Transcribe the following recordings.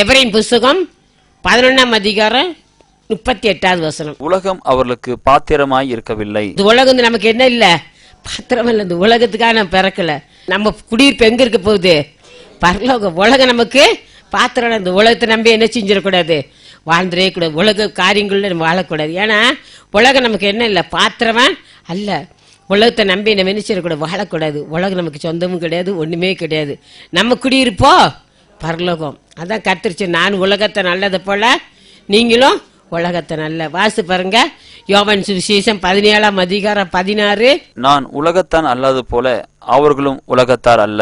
எபிரேயர் புஸ்தகம் 11:38. உலகம் அவர்களுக்கு பாத்திரமாய் இருக்கவில்லை. இந்த உலகம் நமக்கு என்ன இல்ல, பாத்திரம் இல்ல. இந்த உலகத்துக்காக நம்ம பிறக்கல. நம்ம குடியிருப்பு எங்க இருக்க போகுது? பரலோகம். உலகம் நமக்கு பாத்திரம். இந்த உலகத்தை நம்பி என்ன செஞ்சிடக்கூடாது, வாழ்ந்துடவே கூடாது. உலக காரியங்கள்ல நம்ம வாழக்கூடாது. ஏன்னா உலகம் நமக்கு என்ன இல்லை, பாத்திரமா அல்ல. உலகத்தை நம்பி நம்ம என்ன செய்யக்கூடாது, வாழக்கூடாது. உலகம் நமக்கு சொந்தமும் கிடையாது, ஒண்ணுமே கிடையாது. நம்ம குடியிருப்போ பரலோகம். அதான் கர்த்தர், நான் உலகத்தை நல்லதை போல நீங்களும் உலகத்தை நல்ல. வாசி பாருங்க, யோவான் சுவிசேஷம் 17:16. நான் உலகத்தான் அல்லாது போல அவர்களும் உலகத்தார் அல்ல.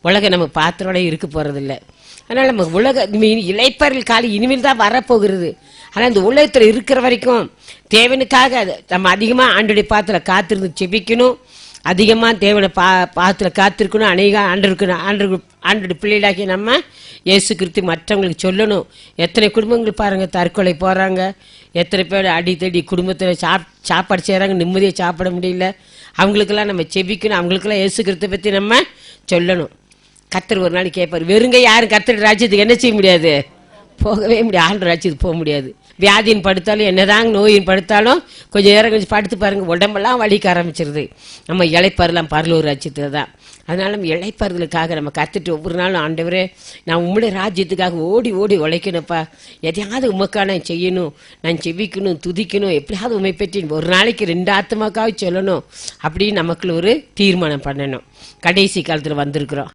உலகம் நம்ம பாத்திரோட இருக்க போறதில்ல. அதனால நம்ம உலக இளைப்பாறுதல் காலம் இனிமேல் தான் வரப்போகிறது. ஆனால் இந்த உலகத்தில் இருக்கிற வரைக்கும் தேவனுக்காக நம்ம அதிகமாக ஆண்டுடைய பாத்திர காத்திருந்து செபிக்கணும். அதிகமாக தேவனை பாத்திர காத்திருக்கணும். அநேக ஆண்டுடைய பிள்ளைகளாகி நம்ம இயேசு கிறிஸ்து மற்றவங்களுக்கு சொல்லணும். எத்தனை குடும்பங்கள் பாருங்க தற்கொலை போறாங்க, எத்தனை பேர் அடித்தடி குடும்பத்தில் சாப்பாடு செய்கிறாங்க, நிம்மதியாக சாப்பிட முடியல. அவங்களுக்கெல்லாம் நம்ம செபிக்கணும். அவங்களுக்கெல்லாம் இயேசு கிறிஸ்துவை பற்றி நம்ம சொல்லணும். கர்த்தர் ஒரு நாளைக்கு கேட்பார், வெறுங்க யாரும் கர்த்தர் ராஜ்யத்துக்கு என்ன செய்ய முடியாது, போகவே முடியாது. ஆண்டு ராஜ்யத்துக்கு போக முடியாது. வியாதியின் படுத்தாலும் என்னதாங்க, நோயின் படுத்தாலும் கொஞ்சம் நேரம் கொஞ்சம் படுத்து பாருங்க, உடம்பெல்லாம் வலிக்க ஆரம்பிச்சிருது. நம்ம இளைப்பாறலாம் பரலோக ராஜ்யத்துல தான். அதனால நம்ம இளைப்பாறுதலுக்காக நம்ம கத்துட்டு ஒவ்வொரு நாளும், ஆண்டவரே நான் உம்முடைய ராஜ்யத்துக்காக ஓடி ஓடி உழைக்கணும்ப்பா, எதையாவது உமக்கான செய்யணும், நான் செவிக்கணும், துதிக்கணும், எப்படியாவது உண்மை பற்றி ஒரு நாளைக்கு 2 ஆத்துமாக்காவது சொல்லணும் அப்படின்னு நமக்குள்ள ஒரு தீர்மானம் பண்ணணும். கடைசி காலத்தில் வந்திருக்கிறோம்.